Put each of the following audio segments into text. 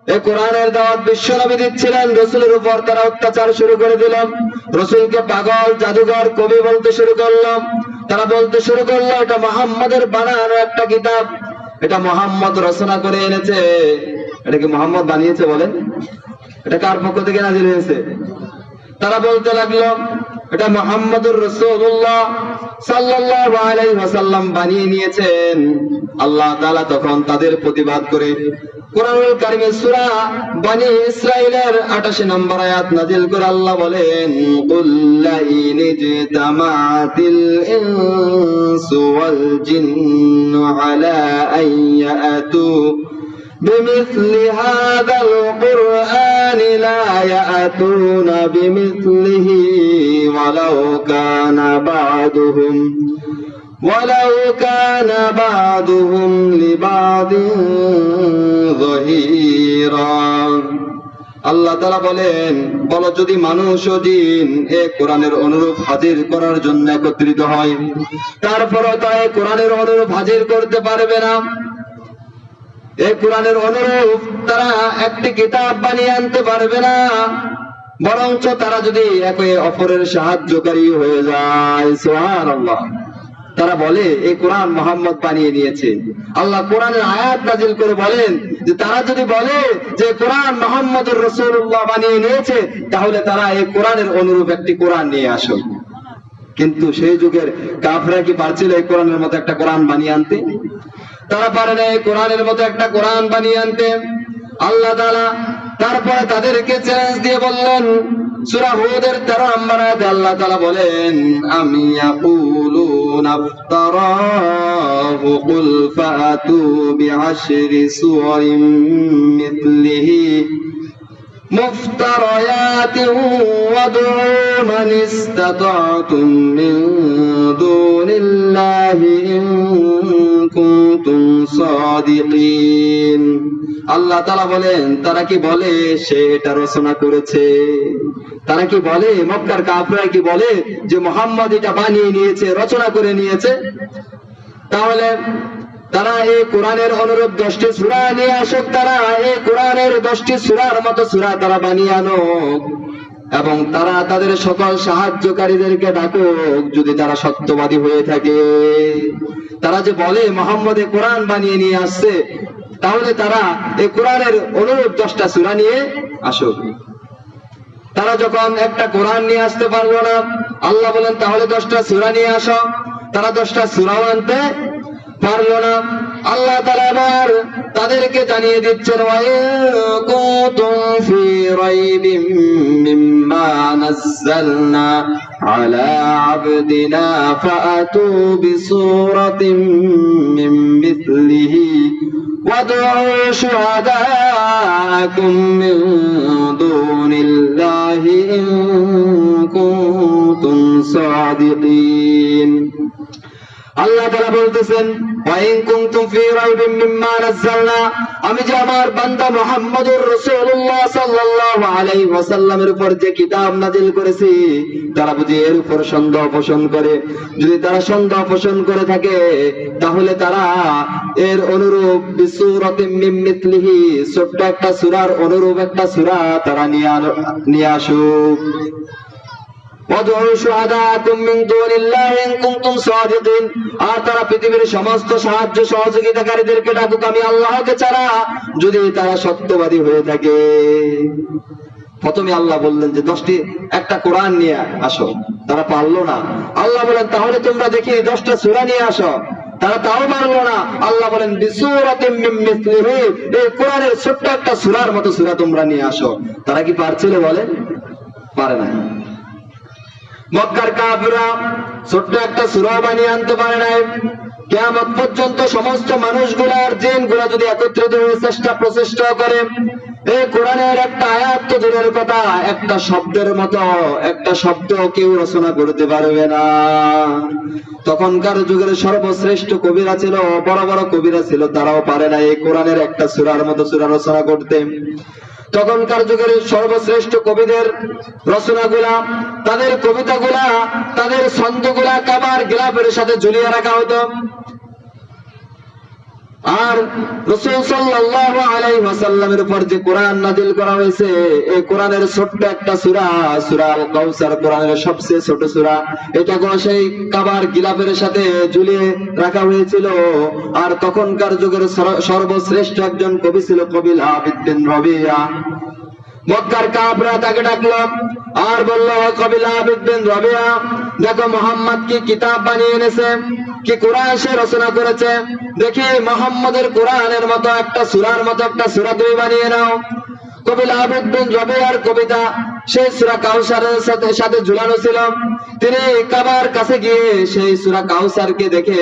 এই কোরআনের দাওয়াত বিশ্বনবী দিচ্ছিলেন, রসুলের উপর তারা অত্যাচার শুরু করে দিল। রসুলকে পাগল, জাদুঘর, কবি বলতে শুরু করলো। তারা বলতে শুরু করলো এটা মুহাম্মদের বানানো একটা কিতাব, এটা মুহাম্মদ রচনা করে এনেছে। এটা কি মুহাম্মদ বানিয়েছে বলেন? এটা কার পক্ষ থেকে নাযিল হয়েছে? তারা বলতে লাগলো এটা মুহাম্মদুর রাসূলুল্লাহ সাল্লাল্লাহু আলাইহি ওয়াসাল্লাম বানিয়ে নিয়েছেন। আল্লাহ তাআলা তখন তাদের প্রতিবাদ করে কোরআনুল কারীমের সূরা বনী ইসরাঈলের 88 নম্বর আয়াত নাযিল করে আল্লাহ বলেন, কুল লা ইন জামাআতিল ইনসু ওয়াল জিন্নু আলা আইয়াতু بمثل هذا القرآن لا يأتون بمثله ولو كان بعضهم لبعض ظهيرا। আল্লাহ তাআলা বলেন, বলো যদি মানুষ ও জিন এই কোরআনের অনুরূপ হাজির করার জন্য একত্রিত হয়, তারপরও তা এই কোরআনের অনুরূপ হাজির করতে পারবে না। এই কোরআনের অনুরূপ তারা একটি কিতাব বানিয়ে আনতে পারবে না, বরঞ্চ তারা যদি একে অপরের সাহায্যকারী হয়ে যায়। সুবহানাল্লাহ। তারা বলে এই কোরআন মুহাম্মদ বানিয়ে নিয়েছে। আল্লাহ কোরআনের আয়াত নাযিল করে বলেন যে তারা যদি বলে যে কোরআন মুহাম্মদুর রাসূলুল্লাহ বানিয়ে নিয়েছে, তাহলে তারা এই কোরআনের অনুরূপ একটি কোরআন নিয়ে আসো। কিন্তু সেই যুগের কাফেররা কি পারছিল এই কোরআনের মতো একটা কোরআন বানিয়ে আনতে? তারা পারে না এই কোরআনের মতো একটা কোরআন বানিয়ে আনতে। আল্লাহ তাআলা তারপরে তাদেরকে চ্যালেঞ্জ দিয়ে বললেন, সূরা হুদের 13 নম্বর আয়াতে আল্লাহ তাআলা বলেন, আমি ইয়াকুলুনা ইফতারাহু কুল ফাতু বিআশরি সুওয়ারিন মিথলিহি মুফতারায়াতিন ওয়াদউ মান ইসতাতা'তুম মিন দুনিল্লাহি ইন কুনতুম সাদিকিন। আল্লাহ তাআলা বলেন, তারা কি বলে সে এটা রচনা করেছে? তারা কি বলে, মক্কার কাফেররা কি বলে যে মুহাম্মদ এটা বানিয়ে নিয়েছে, রচনা করে নিয়েছে? তাহলে তারা এই কোরআনের অনুরূপ 10টি সূরা নিয়ে আসুক, তারা এই কোরআনের 10টি সূরার মতো সূরা তারা বানিয়ে আনুক, এবং তারা তাদের সকল সাহায্যকারীদেরকে ডাকুক যদি তারা সত্যবাদী হয়ে থাকে। তারা যে বলে মুহাম্মদ এই কোরআন বানিয়ে নিয়ে আসছে, তাহলে তারা এই কোরআনের অনুরূপ 10টা সূরা নিয়ে আসুক। তারা যখন একটা কোরআন নিয়ে আসতে পারলো না, আল্লাহ বলেন তাহলে 10টা সূরা নিয়ে আসো। তারা 10টা সূরাও আনতে পারলো না। আল্লাহ তাআলা আবার তাদেরকে জানিয়ে দিচ্ছেন, ওয়া কুনতুম ফি রাইবিম মিম্মা নাযালনা আলা আবদিনা ফাআতু বিসূরাতিন মিন মিথলিহি ওয়াদউ শুহাদাআকুম মিন দুনিল্লাহি ইন কুনতুম সাদিকিন। আল্লাহ তাআলা বলতেছেন, ওয়া ইন কুনতুম ফি রাইবিম মিম্মা নাযালনা, আমি যে আমার বান্দা মুহাম্মদুর রাসূলুল্লাহ সাল্লাল্লাহু আলাইহি ওয়াসাল্লামের উপর যে কিতাব নাযিল করেছি, তারা বুঝি এর উপর সন্দেহ পোষণ করে। যদি তারা সন্দেহ পোষণ করে থাকে, তাহলে তারা এর অনুরূপ বিসূরাতিন মিন মিথলিহি, ছোট্ট একটা সূরার অনুরূপ একটা সূরা তারা নিয়ে আসুক। আর তারা পৃথিবীর সমস্ত সাহায্য সহযোগিতাকারীদেরকে ডাকুক আমি আল্লাহকে ছাড়া, যদি তারা সত্যবাদী হয়ে থাকে। প্রথমে আল্লাহ বললেন যে 10টি একটা কোরআন নিয়ে আসো, তারা পারলো না। আল্লাহ বলেন তাহলে তোমরা দেখি 10টা সূরা নিয়ে আসো, তারা তাও পারলো না। আল্লাহ বলেন বিসূরাতিন মিন মিথলিহি, এই কোরআনের ছোট্ট একটা সূরার মতো সূরা তোমরা নিয়ে আসো। তারা কি পারছিল বলেন? পারে না। মক্কার কাফেররা ছোট্ট একটা সূরা বানিয়ে আনতে পারে নাই। কিয়ামত পর্যন্ত সমস্ত মানুষগুলার জিনগুলা যদি একত্রিত হয়ে প্রচেষ্টা করে, এই কোরআনের একটা আয়াত তো দূরের কথা, একটা শব্দের মতো একটা শব্দ কেউ রচনা করতে পারবে না। তখনকার যুগের সর্বশ্রেষ্ঠ কবিরা ছিল, বড় বড় কবিরা ছিল, তারাও পারে না এই কোরআনের একটা সূরার মতো সূরা রচনা করতে। তখনকার যুগের সর্বশ্রেষ্ঠ কবিদের রচনাগুলা, তাদের কবিতাগুলা, তাদের ছন্দগুলা কাবার গিলাফের সাথে ঝুলিয়ে রাখা হতো। আর রাসূল সাল্লাল্লাহু আলাইহি ওয়াসাল্লামের উপর যে কোরআন নাযিল করা হয়েছে, এই কোরআনের ছোট্ট একটা সূরা, সূরা আল কাউসার, কোরআনের সবচেয়ে ছোট সূরা। এটাকে সেই কাবার গিলাফের সাথে ঝুলিয়ে রাখা হয়েছিল। আর তখনকার যুগের সর্বশ্রেষ্ঠ একজন কবি ছিল কবি আবিদ বিন রবিয়া। মক্কার কাফেররা তাকে ডাকলো আর বললো, কবি আবিদ বিন রবিয়া, দেখো মুহাম্মদ কি কিতাব বানিয়ে এনেছে, কি কোরআন সে রচনা করেছে, দেখি মুহাম্মদের কোরআনের মতো একটা সূরার মতো একটা সূরা তুমি বানিয়ে নাও। কবি আবিদ বিন রবিয়ার কবিতা সেই সূরা কাউসারের সাথে ঝুলানো ছিল। তিনি কাবার কাছে গিয়ে সেই সূরা কাউসারকে দেখে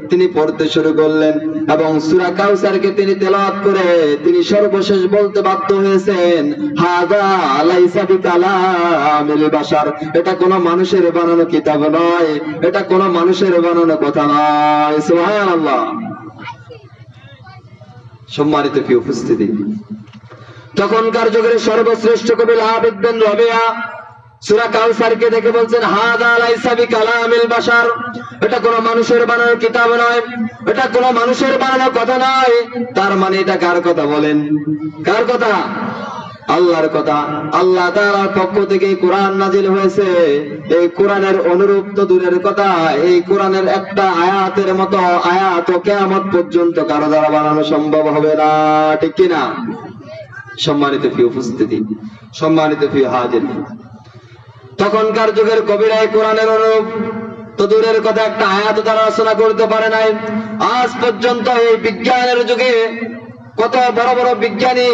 তিনি পড়তে শুরু করলেন এবং সূরা কাউসারকে তিনি তেলাওয়াত করে তিনি সর্বশেষ বলতে বাধ্য হয়েছেন, হাযা লাইসা বিকালামিল বাশার, এটা কোনো মানুষের বানানো কিতাব নয়, এটা কোনো মানুষের বানানো কথা নয়। সুবহানাল্লাহ। সম্মানিত কি উপস্থিতি, তখনকার যুগের সর্বশ্রেষ্ঠ কবি আবিদ বিন রবিয়া সূরা কাউসারকে দেখে বলছেন, হাযা লাইসা বিকালামিল বাশার, এটা কোনো মানুষের বানানো কিতাব নয়, এটা কোনো মানুষের বানানো কথা নয়। তার মানে এটা কার কথা বলেন? কার কথা? আল্লাহর কথা। আল্লাহ তাআলার পক্ষ থেকে কোরআন নাযিল হয়েছে। এই কোরআনের অনুরূপ তো দূরের কথা, এই কোরআনের একটা আয়াতের মতো আয়াত কিয়ামত পর্যন্ত কারো দ্বারা বানানো সম্ভব হবে না, ঠিক কি না? সম্মানিত প্রিয় উপস্থিতি, সম্মানিত প্রিয় হাজির, তখনকার যুগের কবিরা এই কোরআনের অনুরূপ তো দূরের কথা একটা আয়াত তারা রচনা করতে পারে নাই। আজ পর্যন্ত এই বিজ্ঞানের যুগে কত বড় বড় বিজ্ঞানী,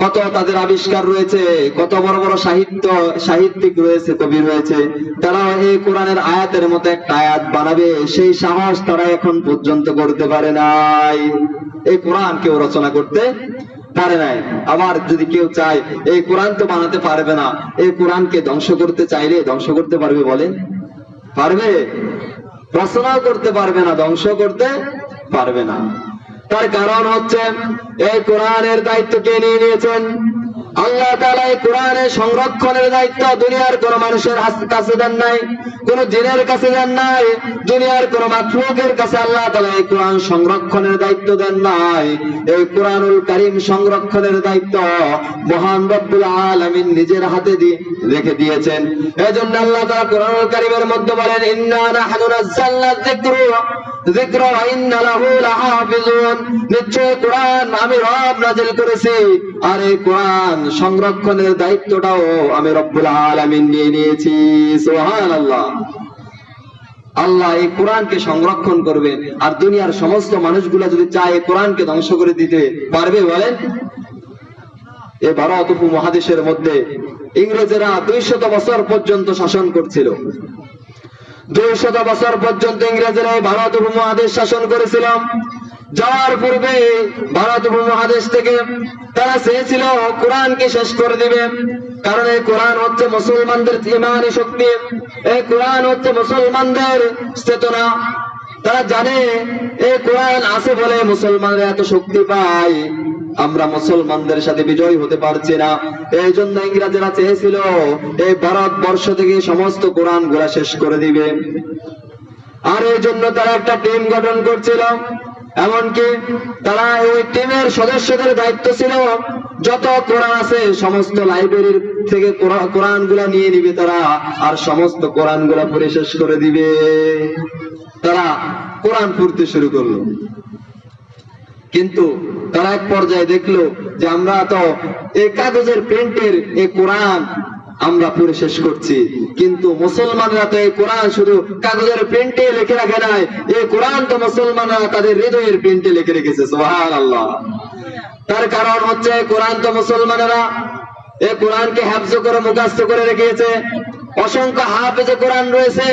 কত তাদের আবিষ্কার রয়েছে, কত বড় বড় সাহিত্যিক রয়েছে, কবি রয়েছে, তারা এই কোরআনের আয়াতের মতো একটা আয়াত বানাবে সেই সাহস তারা এখন পর্যন্ত করতে পারে নাই। এই কোরআন কেউ রচনা করতে পারে নাই। আবার যদি কেউ চায়, এই কোরআন তো বানাতে পারবে না, এই কোরআনকে ধ্বংস করতে চাইলে ধ্বংস করতে পারবে? বলেন, পারবে? রচনাও করতে পারবে না, ধ্বংস করতে পারবে না। তার কারণ হচ্ছে এই কোরআনের দায়িত্ব কে নিয়ে নিয়েছেন? আল্লাহ তাআলা এই কোরআনের সংরক্ষণের দায়িত্ব দুনিয়ার কোন মানুষের কাছে দেন নাই, কোন জিনের কাছে দেন নাই, দুনিয়ার কোন মাখলুকের কাছে আল্লাহ তাআলা এই কোরআন সংরক্ষণের দায়িত্ব দেন নাই। এই কোরআনুল কারীম সংরক্ষণের দায়িত্ব মহান রব্বুল আলামিন নিজের হাতে রেখে দিয়েছেন। এজন্য আল্লাহ তাআলা কোরআনুল কারীমের মধ্যে বলেন, ইন্না নাহনু নাযালনা যিকরা ওয়া ইন্না লাহু লাহাফিজুন, নিশ্চয় কোরআন আমি রব নাযিল করেছি, আর এই কোরআন সংরক্ষণের দায়িত্বটাও আমি রব্বুল আলামিন নিয়ে নিয়েছি। সুবহানাল্লাহ। আল্লাহ এই কোরআনকে সংরক্ষণ করবেন, আর দুনিয়ার সমস্ত মানুষগুলা যদি চায় এই কোরআনকে ধ্বংস করে দিতে পারবে? বলেন। এই ভারত উপমহাদেশের মধ্যে ইংরেজেরা 200 বছর পর্যন্ত শাসন করছিল। 200 বছর পর্যন্ত ইংরেজেরা এই ভারত উপমহাদেশ শাসন করেছিল। যাওয়ার পূর্বে ভারত উপমহাদেশ থেকে তারা চেয়েছিল কোরআনকে শেষ করে দিবে, কারণ এই কোরআন হচ্ছে মুসলমানদের ঈমানী শক্তি, এই কোরআন হচ্ছে মুসলমানদের চেতনা। তারা জানে এই কোরআন আছে বলে মুসলমানরা এত শক্তি পায়, আমরা মুসলমানদের সাথে বিজয়ী হতে পারছি না। এই জন্য ইংরেজরা চেয়েছিল এই ভারতবর্ষ থেকে সমস্ত কোরআন গুলা শেষ করে দিবে। আর এই জন্য তারা একটা টিম গঠন করছিল। এমনকি তারা ওই টিমের সদস্যদের দায়িত্ব ছিল যত কোরআন আছে সমস্ত লাইব্রেরির থেকে কোরআন গুলা নিয়ে নিবে তারা, আর সমস্ত কোরআন গুলা পড়ে শেষ করে দিবে। তারা কোরআন পড়তে শুরু করলো, কিন্তু তারা এক পর্যায়ে দেখলো যে আমরা তো এই কাগজের প্রিন্টের এই কোরআন আমরা পড়ে শেষ করছি, কিন্তু মুসলমানরা তো এই কোরআন শুধু কাগজের প্রিন্টে লিখে রাখে নাই, এই কোরআন তো মুসলমানরা তাদের হৃদয়ের প্রিন্টে লিখে রেখেছে। সুবহানাল্লাহ। তার কারণ হচ্ছে কোরআন তো মুসলমানেরা এই কোরআনকে হিফজ করে মুখস্থ করে রেখেছে। অসংখ্য হাফেজে কোরআন রয়েছে।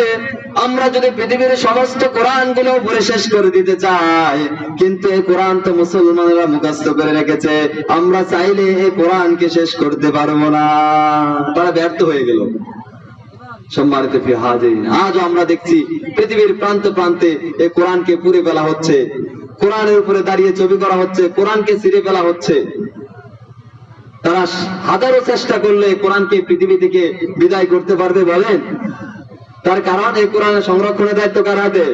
আমরা যদি পৃথিবীর সমস্ত কোরআন গুলো পড়ে শেষ করে দিতে চাই, কিন্তু এই কোরআন তো মুসলমানেরা মুখস্থ করে রেখেছে, আমরা চাইলে এই কোরআনকে শেষ করতে পারবো না। তারা ব্যর্থ হয়ে গেল। সম্মানিত প্রিয় হাজির, আজ আমরা দেখছি পৃথিবীর প্রান্ত প্রান্তে এই কোরআনকে পুড়ে ফেলা হচ্ছে, কোরআনের উপরে দাঁড়িয়ে ছবি করা হচ্ছে, কোরআনকে ছিঁড়ে ফেলা হচ্ছে। তারা হাজারো চেষ্টা করলে কোরআনকে পৃথিবী থেকে বিদায় করতে পারবে? বলেন। তার কারণ এই কোরআনের সংরক্ষণের দায়িত্ব কার হাতে?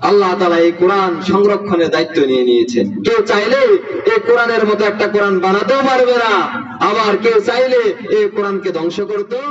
আল্লাহ তাআলা এই কোরআন সংরক্ষণের দায়িত্ব নিয়ে নিয়েছেন। কেউ চাইলে এই কোরআনের মতো একটা কোরআন বানাতেও পারবে না, আবার কেউ চাইলে এই কোরআনকে ধ্বংস করতেও